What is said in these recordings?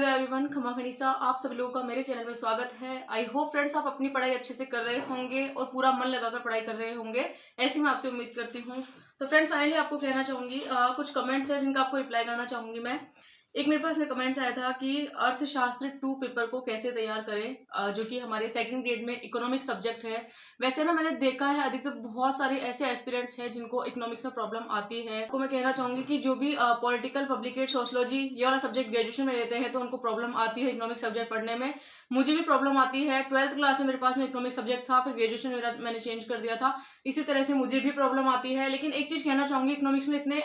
Hello everyone, खमा खनीसा आप सब लोगों का मेरे चैनल में स्वागत है। आई होप फ्रेंड्स आप अपनी पढ़ाई अच्छे से कर रहे होंगे और पूरा मन लगाकर पढ़ाई कर रहे होंगे, ऐसी मैं आपसे उम्मीद करती हूँ। तो फ्रेंड्स फाइनली आपको कहना चाहूँगी कुछ कमेंट्स है जिनका आपको रिप्लाई करना चाहूँगी मैं। एक मेरे पास में कमेंट्स आया था कि अर्थशास्त्र 2 पेपर को कैसे तैयार करें, जो कि हमारे सेकंड ग्रेड में इकोनॉमिक्स सब्जेक्ट है। वैसे ना मैंने देखा है अधिकतर बहुत सारे ऐसे एस्पिरेंट्स हैं जिनको इकोनॉमिक्स में प्रॉब्लम आती है। तो मैं कहना चाहूंगी कि जो भी पॉलिटिकल पब्लिक सोशोलॉजी ये वाला सब्जेक्ट ग्रेजुएशन में लेते हैं तो उनको प्रॉब्लम आती है इकोनॉमिक्स सब्जेक्ट पढ़ने में। मुझे भी प्रॉब्लम आती है। 12th क्लास में मेरे पास में इकोनॉमिक्स सब्जेक्ट था, फिर ग्रेजुएशन में मैंने चेंज कर दिया था। इसी तरह से मुझे भी प्रॉब्लम आती है। लेकिन एक चीज कहना चाहूंगी, इकोनॉमिक्स में इतने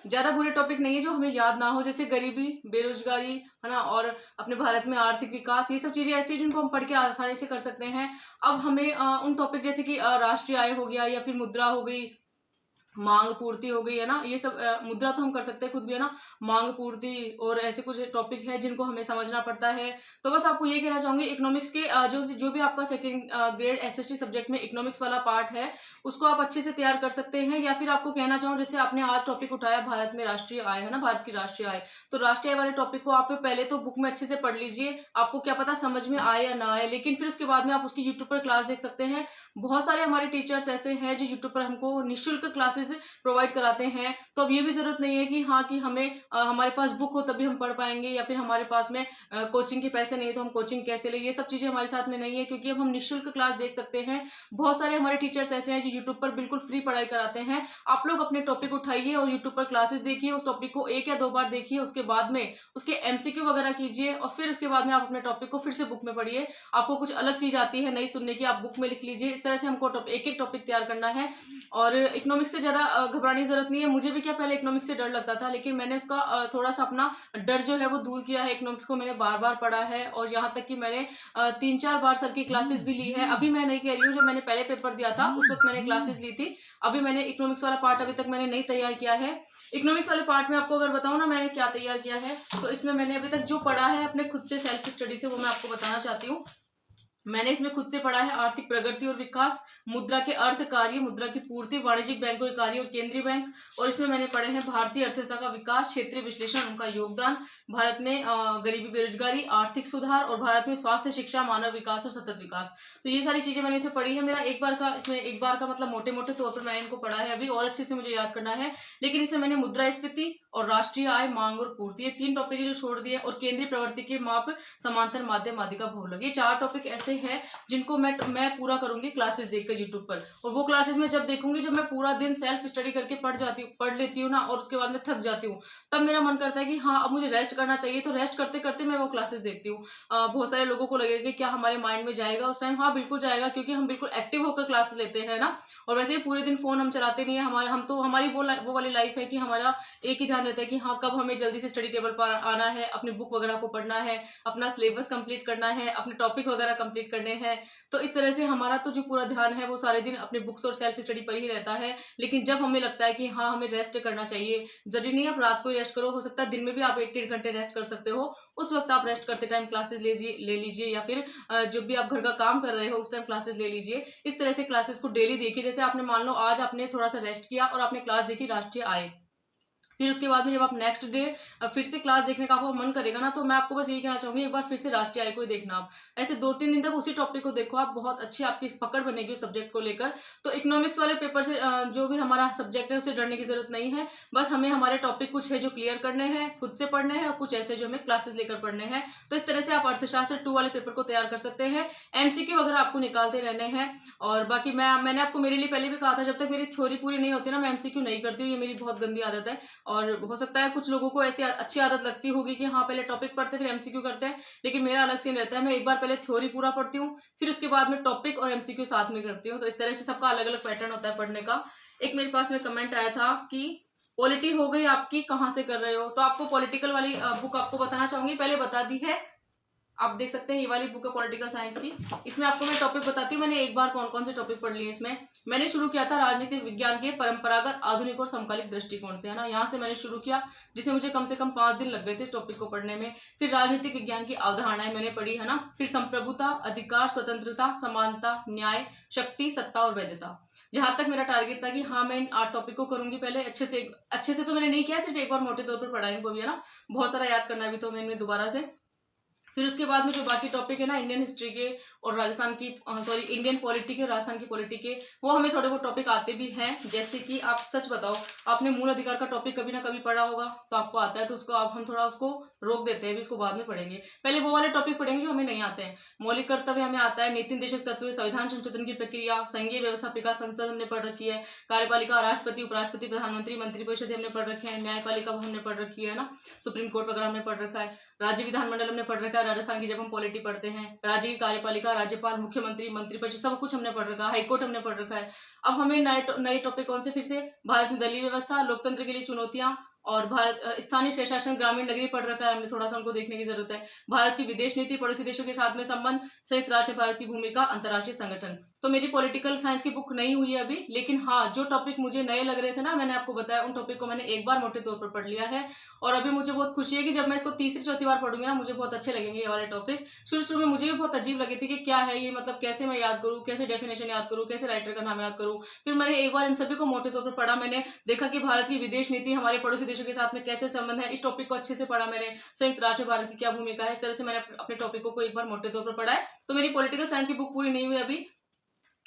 ज्यादा बुरे टॉपिक नहीं है जो हमें याद ना हो, जैसे गरीबी, बेरोजगारी, है ना, और अपने भारत में आर्थिक विकास, ये सब चीजें ऐसी हैं जिनको हम पढ़ के आसानी से कर सकते हैं। अब हमें उन टॉपिक जैसे कि राष्ट्रीय आय हो गया या फिर मुद्रा हो गई, मांग पूर्ति हो गई, है ना, ये सब मुद्रा तो हम कर सकते हैं खुद भी, है ना, मांग पूर्ति और ऐसे कुछ टॉपिक है जिनको हमें समझना पड़ता है। तो बस आपको ये कहना चाहूंगी, इकोनॉमिक्स के जो भी आपका सेकंड ग्रेड एसएसटी सब्जेक्ट में इकोनॉमिक्स वाला पार्ट है उसको आप अच्छे से तैयार कर सकते हैं। या फिर आपको कहना चाहूँ, जैसे आपने आज टॉपिक उठाया भारत में राष्ट्रीय आय, है ना, भारत की राष्ट्रीय आय, तो राष्ट्रीय आय वाले टॉपिक को आप पहले तो बुक में अच्छे से पढ़ लीजिए। आपको क्या पता समझ में आए या ना आए, लेकिन फिर उसके बाद में आप उसकी यूट्यूब पर क्लास देख सकते हैं। बहुत सारे हमारे टीचर्स ऐसे हैं जो यूट्यूब पर हमको निःशुल्क क्लासेस प्रोवाइड कराते हैं। तो अब ये भी जरूरत नहीं है कि हाँ कि हमें हमारे पास बुक हो तभी हम पढ़ पाएंगे, या फिर हमारे पास में कोचिंग के पैसे नहीं तो हम कोचिंग कैसे ले, ये सब चीजें हमारे साथ में नहीं है, क्योंकि अब हम निःशुल्क क्लास देख सकते हैं। बहुत सारे हमारे टीचर्स ऐसे हैं जो यूट्यूब पर बिल्कुल फ्री पढ़ाई कराते हैं। आप लोग अपने टॉपिक उठाइए और यूट्यूब पर क्लासेस देखिए, उस टॉपिक को 1 या 2 बार देखिए, उसके बाद में उसके एमसीक्यू वगैरह कीजिए और फिर उसके बाद में आप अपने टॉपिक को फिर से बुक में पढ़िए। आपको कुछ अलग चीज आती है नहीं सुनने की, आप बुक में लिख लीजिए। इस तरह से हमको एक एक टॉपिक तैयार करना है और इकोनॉमिक्स से ज्यादा घबराने की जरूरत नहीं है। मुझे भी क्या पहले इकोनॉमिक्स से डर लगता था, लेकिन मैंने उसका थोड़ा सा अपना डर जो है वो दूर किया है। इकोनॉमिक्स को मैंने बार बार पढ़ा है और यहाँ तक कि मैंने 3-4 बार सर की क्लासेस भी ली है। अभी मैं नहीं कह रही हूँ, जब मैंने पहले पेपर दिया था उस वक्त मैंने क्लासेस ली थी। अभी मैंने इकोनॉमिक्स वाला पार्ट अभी तक मैंने नहीं तैयार किया है। इकोनॉमिक्स वाले पार्ट में आपको अगर बताऊं ना मैंने क्या तैयार किया है, तो इसमें मैंने अभी तक जो पढ़ा है अपने खुद से सेल्फ स्टडी से, वो मैं आपको बताना चाहती हूँ। मैंने इसमें खुद से पढ़ा है आर्थिक प्रगति और विकास, मुद्रा के अर्थ कार्य, मुद्रा की पूर्ति, वाणिज्यिक बैंकों के कार्य और केंद्रीय बैंक। और इसमें मैंने पढ़े हैं भारतीय अर्थव्यवस्था का विकास, क्षेत्रीय विश्लेषण, उनका योगदान, भारत में गरीबी बेरोजगारी, आर्थिक सुधार, और भारत में स्वास्थ्य, शिक्षा, मानव विकास और सतत विकास। तो ये सारी चीजें मैंने इसमें पढ़ी है। मेरा एक बार का मतलब मोटे मोटे तौर पर मैंने इनको पढ़ा है, अभी और अच्छे से मुझे याद करना है। लेकिन इसमें मैंने मुद्रास्फीति और राष्ट्रीय आय, मांग और पूर्ति, ये 3 टॉपिक जो छोड़ दिए, और केंद्रीय प्रवृत्ति के माप, समांतर माध्यम, माध्यिका, बहुलक, ये 4 टॉपिक ऐसे हैं जिनको मैं पूरा करूंगी क्लासेस देखकर यूट्यूब पर। और वो क्लासेस में जब देखूंगी, जब मैं पूरा दिन सेल्फ स्टडी करके पढ़ लेती हूँ ना, और उसके बाद में थक जाती हूँ, तब मेरा मन करता है कि हाँ अब मुझे रेस्ट करना चाहिए। तो रेस्ट करते करते मैं वो क्लासेस देखती हूँ। बहुत सारे लोगों को लगेगा कि क्या हमारे माइंड में जाएगा उस टाइम? हाँ बिल्कुल जाएगा, क्योंकि हम बिल्कुल एक्टिव होकर क्लासेस लेते हैं ना। और वैसे ही पूरे दिन फोन हम चलाते नहीं है। हमारी वो वाली लाइफ है कि हमारा एक ही ध्यान रहता है कि हाँ कब हमें जल्दी से स्टडी टेबल पर आना है, अपनी बुक वगैरह को पढ़ना है, अपना सिलेबस कंप्लीट करना है, अपने टॉपिक वगैरह कंप्लीट करने हैं। तो इस तरह से हमारा तो जो पूरा ध्यान है वो सारे दिन अपने बुक्स और सेल्फ स्टडी पर ही रहता है। लेकिन जब हमें लगता है कि हाँ हमें रेस्ट करना चाहिए, जरूरी नहीं आप रात को रेस्ट करो, हो सकता है दिन में भी आप 1-1.5 घंटे रेस्ट कर सकते हो, उस वक्त आप रेस्ट करते टाइम क्लासेस ले लीजिए, या फिर जब भी आप घर का काम कर रहे हो उस टाइम क्लासेस ले लीजिए। इस तरह से क्लासेस को डेली देखिए। जैसे आपने मान लो आज आपने थोड़ा सा रेस्ट किया और आपने क्लास देखी राष्ट्रीय आय, फिर उसके बाद में जब आप नेक्स्ट डे फिर से क्लास देखने का आपको मन करेगा ना, तो मैं आपको बस यही कहना चाहूंगी, एक बार फिर से राष्ट्रीय आय को ही देखना। आप ऐसे 2-3 दिन तक उसी टॉपिक को देखो, आप बहुत अच्छी आपकी पकड़ बनेगी उस सब्जेक्ट को लेकर। तो इकोनॉमिक्स वाले पेपर से जो भी हमारा सब्जेक्ट है उससे डरने की जरूरत नहीं है। बस हमें हमारे टॉपिक कुछ है जो क्लियर करने हैं, खुद से पढ़ने हैं, और कुछ ऐसे जो हमें क्लासेस लेकर पढ़ने हैं। तो इस तरह से आप अर्थशास्त्र 2 वाले पेपर को तैयार कर सकते हैं। एमसीक्यू वगैरह आपको निकालते रहने हैं। और बाकी मैंने आपको मेरे लिए पहले भी कहा था, जब तक मेरी थ्योरी पूरी नहीं होती ना, मैं एमसीक्यू नहीं करती हूँ। ये मेरी बहुत गंदी आदत है। और हो सकता है कुछ लोगों को ऐसी अच्छी आदत लगती होगी कि हाँ पहले टॉपिक पढ़ते फिर एमसीक्यू करते हैं, लेकिन मेरा अलग सीन रहता है। मैं एक बार पहले थ्योरी पूरा पढ़ती हूँ, फिर उसके बाद में टॉपिक और एमसीक्यू साथ में करती हूँ। तो इस तरह से सबका अलग अलग पैटर्न होता है पढ़ने का। एक मेरे पास में कमेंट आया था कि पॉलिटी हो गई आपकी, कहाँ से कर रहे हो? तो आपको पॉलिटिकल वाली बुक आपको बताना चाहूंगी, पहले बता दी है, आप देख सकते हैं ये वाली बुक है पॉलिटिकल साइंस की। इसमें आपको मैं टॉपिक बताती हूँ, मैंने एक बार कौन कौन से टॉपिक पढ़ लिए इसमें। मैंने शुरू किया था राजनीतिक विज्ञान के परंपरागत, आधुनिक और समकालिक दृष्टिकोण से, है ना, यहाँ से मैंने शुरू किया, जिसमें मुझे कम से कम 5 दिन लग गए थे इस टॉपिक को पढ़ने में। फिर राजनीतिक विज्ञान की अवधारणाएं मैंने पढ़ी, है ना। फिर संप्रभुता, अधिकार, स्वतंत्रता, समानता, न्याय, शक्ति, सत्ता और वैधता। जहां तक मेरा टारगेट था कि हाँ मैं इन 8 टॉपिक को करूंगी पहले अच्छे से तो मैंने नहीं किया, सिर्फ एक बार मोटे तौर पर पढ़ा इनको भी, है ना। बहुत सारा याद करना भी तो मैं इनमें दोबारा से। फिर उसके बाद में जो बाकी टॉपिक है ना इंडियन हिस्ट्री के और राजस्थान की इंडियन पॉलिटी के, राजस्थान की पॉलिटी के, वो हमें थोड़े बहुत टॉपिक आते भी हैं। जैसे कि आप सच बताओ, आपने मूल अधिकार का टॉपिक कभी ना कभी पढ़ा होगा, तो आपको आता है, तो उसको आप हम थोड़ा उसको रोक देते हैं, भी इसको बाद में पढ़ेंगे। पहले वो वाले टॉपिक पढ़ेंगे जो हमें नहीं आते हैं। मौलिक कर्तव्य हमें आता है, नीति निर्देशक तत्व, संविधान संशोधन की प्रक्रिया, संघीय व्यवस्थापिका संसद हमने पढ़ रखी है, कार्यपालिका, राष्ट्रपति, उपराष्ट्रपति, प्रधानमंत्री, मंत्रिपरिषद हमने पढ़ रखे हैं, न्यायपालिका हमने पढ़ रखी है ना, सुप्रीम कोर्ट वगैरह हमने पढ़ रखा है, राज्य विधानमंडल हमने पढ़ रखा है राजस्थान की, जब हम पॉलिटी पढ़ते हैं, राज्य की कार्यपालिका, राज्यपाल, मुख्यमंत्री, मंत्रिपरिषद, सब कुछ हमने पढ़ रखा है, हाईकोर्ट हमने पढ़ रखा है। अब हमें नए टॉपिक कौन से, फिर से भारत में दलीय व्यवस्था, लोकतंत्र के लिए चुनौतियां, और भारत स्थानीय स्वशासन, ग्रामीण नगरीय पढ़ रखा है हमने, थोड़ा सा उनको देखने की जरूरत है। भारत की विदेश नीति, पड़ोसी देशों के साथ में संबंध, संयुक्त राष्ट्र भारत की भूमिका, अंतर्राष्ट्रीय संगठन। तो मेरी पॉलिटिकल साइंस की बुक नहीं हुई है अभी, लेकिन हाँ, जो टॉपिक मुझे नए लग रहे थे ना, मैंने आपको बताया, उन टॉपिक को मैंने एक बार मोटे तौर पर पढ़ लिया है। और अभी मुझे बहुत खुशी है कि जब मैं इसको तीसरी चौथी बार पढ़ूंगी ना, मुझे बहुत अच्छे लगेंगे ये वाले टॉपिक। शुरू में मुझे भी बहुत अजीब लगे थे कि क्या है ये, मतलब कैसे मैं याद करूँ, कैसे डेफिनेशन याद करूँ, कैसे राइटर का नाम याद करूँ। फिर मैंने एक बार इन सभी को मोटे तौर पर पढ़ा, मैंने देखा कि भारत की विदेश नीति हमारे पड़ोसी देशों के साथ में कैसे संबंध है, इस टॉपिक को अच्छे से पढ़ा मैंने। संयुक्त राष्ट्र भारत की क्या भूमिका है, इस तरह से मैंने अपने टॉपिकों को एक बार मोटे तौर पर पढ़ा है। तो मेरी पॉलिटिकल साइंस की बुक पूरी नहीं हुई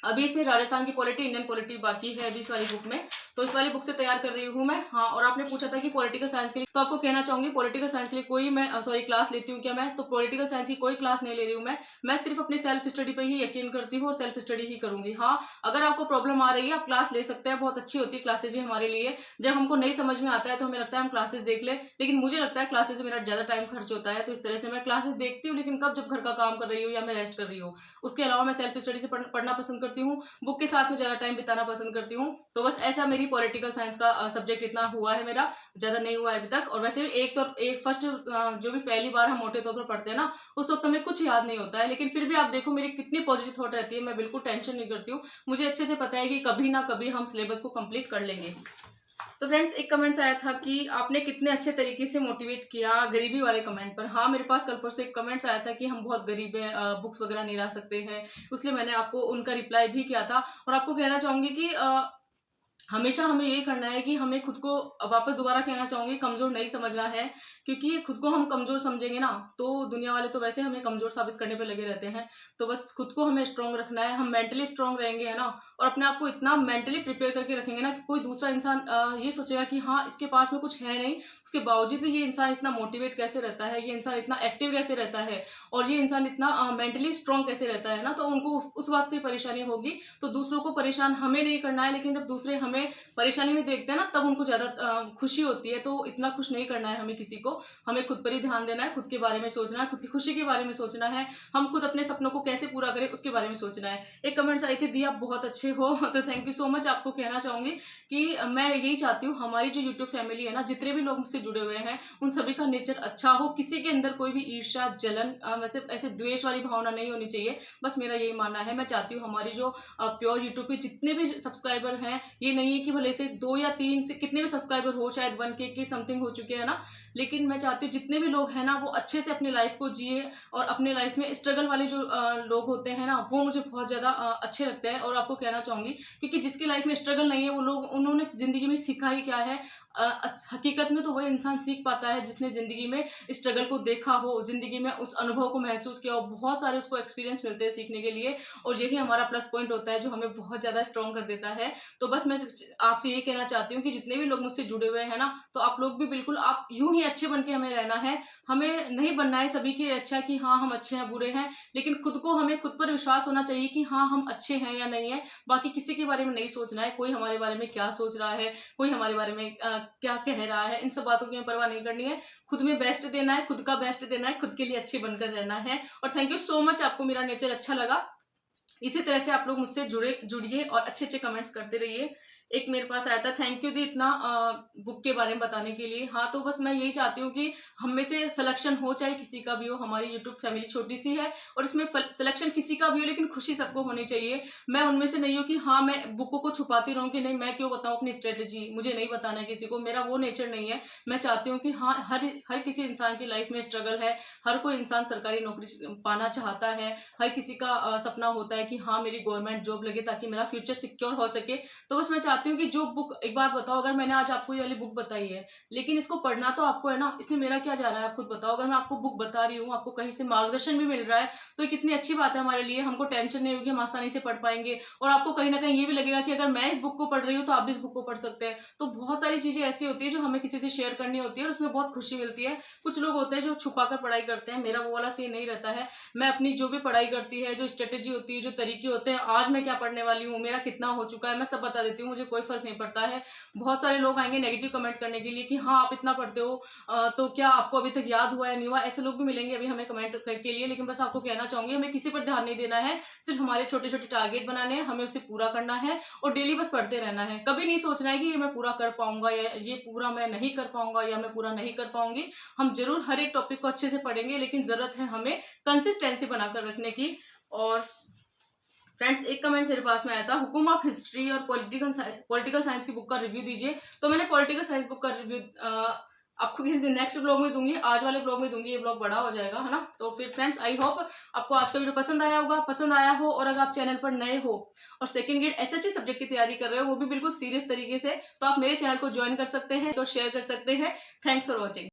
अभी इसमें राजस्थान की पॉलिटी, इंडियन पॉलिटी बाकी है अभी इस वाली बुक में, तो इस वाली बुक से तैयार कर रही हूँ मैं। हाँ, और आपने पूछा था कि पॉलिटिकल साइंस के लिए, तो आपको कहना चाहूंगी पॉलिटिकल साइंस के लिए कोई मैं क्लास लेती हूँ क्या मैं, तो पॉलिटिकल साइंस की कोई क्लास नहीं ले रही हूँ मैं सिर्फ अपनी सेल्फ स्टडी पे ही यकीन करती हूँ और सेल्फ स्टडी ही करूंगी। हाँ, अगर आपको प्रॉब्लम आ रही है आप क्लास ले सकते हैं, बहुत अच्छी होती है क्लासेस भी हमारे लिए। जब हमको नहीं समझ में आता है तो हमें लगता है हम क्लासेस देख ले, लेकिन मुझे लगता है क्लासेस से मेरा ज्यादा टाइम खर्च होता है, तो इस तरह से मैं क्लासेस देखती हूँ, लेकिन कब, जब घर का काम कर रही हूँ या मैं रेस्ट कर रही हूँ। उसके अलावा मैं सेल्फ स्टडी से पढ़ना पसंद करती हूँ, बुक के साथ में ज्यादा टाइम बिताना पसंद करती हूँ। तो बस ऐसा मेरी पॉलिटिकल साइंस का सब्जेक्ट इतना हुआ है मेरा, ज्यादा नहीं हुआ है अभी तक। और वैसे भी एक फर्स्ट जो भी पहली बार हम मोटे तौर पर पढ़ते हैं ना, उस वक्त हमें कुछ याद नहीं होता है, लेकिन फिर भी आप देखो मेरी कितनी पॉजिटिव थॉट रहती है, मैं बिल्कुल टेंशन नहीं करती हूँ। मुझे अच्छे से पता है कि कभी ना कभी हम सिलेबस को कंप्लीट कर लेंगे। तो फ्रेंड्स, एक कमेंट्स आया था कि आपने कितने अच्छे तरीके से मोटिवेट किया गरीबी वाले कमेंट पर। हाँ, मेरे पास कल परसों एक कमेंट्स आया था कि हम बहुत गरीब है, बुक्स वगैरह नहीं ला सकते हैं, इसलिए मैंने आपको उनका रिप्लाई भी किया था। और आपको कहना चाहूंगी कि हमेशा हमें यही करना है कि हमें खुद को, वापस दोबारा कहना चाहूंगी, कमजोर नहीं समझना है, क्योंकि खुद को हम कमजोर समझेंगे ना, तो दुनिया वाले तो वैसे हमें कमजोर साबित करने पे लगे रहते हैं। तो बस खुद को हमें स्ट्रांग रखना है, हम मेंटली स्ट्रांग रहेंगे, है ना, और अपने आप को इतना मेंटली प्रिपेयर करके रखेंगे ना कि कोई दूसरा इंसान ये सोचेगा कि हाँ, इसके पास में कुछ है नहीं, उसके बावजूद भी ये इंसान इतना मोटिवेट कैसे रहता है, ये इंसान इतना एक्टिव कैसे रहता है, और ये इंसान इतना मेंटली स्ट्रांग कैसे रहता है ना, तो उनको उस बात से परेशानी होगी। तो दूसरों को परेशान हमें नहीं करना है, लेकिन जब दूसरे हमें परेशानी में देखते हैं ना, तब उनको ज्यादा खुशी होती है। तो इतना खुश नहीं करना है हमें किसी को, हमें खुद पर ही ध्यान देना है, खुद के बारे में सोचना है, खुद की खुशी के बारे में सोचना है, हम खुद अपने सपनों को कैसे पूरा करें उसके बारे में सोचना है। एक कमेंट्स आई थी, दी आप बहुत अच्छे हो, तो थैंक यू सो मच। आपको कहना चाहूंगी कि मैं यही चाहती हूँ हमारी जो यूट्यूब फैमिली है ना, जितने भी लोग मुझसे जुड़े हुए हैं, उन सभी का नेचर अच्छा हो, किसी के अंदर कोई भी ईर्ष्या, जलन, वैसे ऐसे द्वेष वाली भावना नहीं होनी चाहिए। बस मेरा यही मानना है। मैं चाहती हूँ हमारी जो प्योर यूट्यूब पे जितने भी सब्सक्राइबर हैं, ये नहीं है कि भले से 2 या 3 से कितने भी सब्सक्राइबर हो, शायद 1K के समथिंग हो चुके हैं ना, लेकिन मैं चाहती हूँ जितने भी लोग हैं ना, वो अच्छे से अपनी लाइफ को जिए, और अपने लाइफ में स्ट्रगल वाले जो लोग होते हैं ना, वो मुझे बहुत ज्यादा अच्छे लगते हैं। और आपको कहना चाहूंगी, क्योंकि जिसकी लाइफ में स्ट्रगल नहीं है, वो लोग, उन्होंने जिंदगी में सीखा ही क्या है, हकीकत में तो वही इंसान सीख पाता है जिसने जिंदगी में स्ट्रगल को देखा हो, जिंदगी में उस अनुभव को महसूस किया हो, बहुत सारे उसको एक्सपीरियंस मिलते हैं सीखने के लिए, और यही हमारा प्लस पॉइंट होता है जो हमें बहुत ज्यादा स्ट्रॉन्ग कर देता है। तो बस मैं आपसे ये कहना चाहती हूँ कि जितने भी लोग मुझसे जुड़े हुए हैं ना, तो आप लोग भी बिल्कुल, आप यूं ही अच्छे बन के हमें रहना है, हमें नहीं बनना है सभी की अच्छा कि हाँ हम अच्छे हैं बुरे हैं, लेकिन खुद को, हमें खुद पर विश्वास होना चाहिए कि हाँ हम अच्छे हैं या नहीं है। बाकी किसी के बारे में नहीं सोचना है, कोई हमारे बारे में क्या सोच रहा है, कोई हमारे बारे में क्या कह रहा है, इन सब बातों की हमें परवाह नहीं करनी है। खुद में बेस्ट देना है, खुद का बेस्ट देना है, खुद के लिए अच्छे बनकर रहना है। और थैंक यू सो मच, आपको मेरा नेचर अच्छा लगा। इसी तरह से आप लोग मुझसे जुड़िए और अच्छे अच्छे कमेंट्स करते रहिए। एक मेरे पास आया था, थैंक यू दी इतना बुक के बारे में बताने के लिए। हाँ, तो बस मैं यही चाहती हूँ कि हम में से सिलेक्शन हो, चाहे किसी का भी हो, हमारी यूट्यूब फैमिली छोटी सी है और इसमें सिलेक्शन किसी का भी हो, लेकिन खुशी सबको होनी चाहिए। मैं उनमें से नहीं हूँ कि हाँ मैं बुकों को छुपाती रहूँ कि नहीं मैं क्यों बताऊँ अपनी स्ट्रेटेजी, मुझे नहीं बताना है किसी को, मेरा वो नेचर नहीं है। मैं चाहती हूँ कि हाँ हर किसी इंसान की लाइफ में स्ट्रगल है, हर कोई इंसान सरकारी नौकरी पाना चाहता है, हर किसी का सपना होता है कि हाँ मेरी गवर्नमेंट जॉब लगे ताकि मेरा फ्यूचर सिक्योर हो सके। तो बस मैं चाहती चाहती हूँ कि जो बुक, एक बात बताओ, अगर मैंने आज आपको ये वाली बुक बताई है, लेकिन इसको पढ़ना तो आपको है ना, इसमें मेरा क्या जा रहा है आप खुद बताओ। अगर मैं आपको बुक बता रही हूँ, आपको कहीं से मार्गदर्शन भी मिल रहा है, तो ये कितनी अच्छी बात है हमारे लिए। हमको टेंशन नहीं होगी, हम आसानी से पढ़ पाएंगे, और आपको कहीं ना कहीं ये भी लगेगा कि अगर मैं इस बुक को पढ़ रही हूँ तो आप भी इस बुक को पढ़ सकते हैं। तो बहुत सारी चीजें ऐसी होती है जो हमें किसी से शेयर करनी होती है और उसमें बहुत खुशी मिलती है। कुछ लोग होते हैं जो छुपा कर पढ़ाई करते हैं, मेरा वो वाला सीन नहीं रहता है। मैं अपनी जो भी पढ़ाई करती है, जो स्ट्रेटेजी होती है, जो तरीके होते हैं, आज मैं क्या पढ़ने वाली हूँ, मेरा कितना हो चुका है, मैं सब बता देती हूँ, मुझे कोई फर्क नहीं पड़ता है। बहुत सारे लोग आएंगे नेगेटिव कमेंट करने के लिए कि हाँ आप इतना पढ़ते हो, तो क्या आपको अभी तक याद हुआ है, नहीं हुआ, ऐसे लोग भी मिलेंगे अभी हमें कमेंट के लिए। लेकिन बस आपको कहना चाहूंगी, हमें किसी पर ध्यान नहीं देना है, सिर्फ हमारे छोटे छोटे टारगेट बनाने हैं, हमें उसे पूरा करना है और डेली बस पढ़ते रहना है। कभी नहीं सोचना है कि ये मैं पूरा कर पाऊंगा या ये पूरा मैं नहीं कर पाऊंगा या मैं पूरा नहीं कर पाऊंगी। हम जरूर हर एक टॉपिक को अच्छे से पढ़ेंगे, लेकिन जरूरत है हमें कंसिस्टेंसी बनाकर रखने की। और फ्रेंड्स, एक कमेंट मेरे पास में आया था, हुकुम ऑफ हिस्ट्री और पॉलिटिकल साइंस की बुक का रिव्यू दीजिए। तो मैंने पॉलिटिकल साइंस बुक का रिव्यू आपको किसी दिन नेक्स्ट ब्लॉग में दूंगी, आज वाले ब्लॉग में दूंगी, ये ब्लॉग बड़ा हो जाएगा, है ना। तो फिर फ्रेंड्स, आई होप आपको आज का वीडियो पसंद आया होगा। पसंद आया हो और अगर आप चैनल पर नए हो और सेकंड ग्रेड एसएसटी सब्जेक्ट की तैयारी कर रहे हो, वो भी बिल्कुल सीरियस तरीके से, तो आप मेरे चैनल को ज्वाइन कर सकते हैं और शेयर कर सकते हैं। Thanks for watching.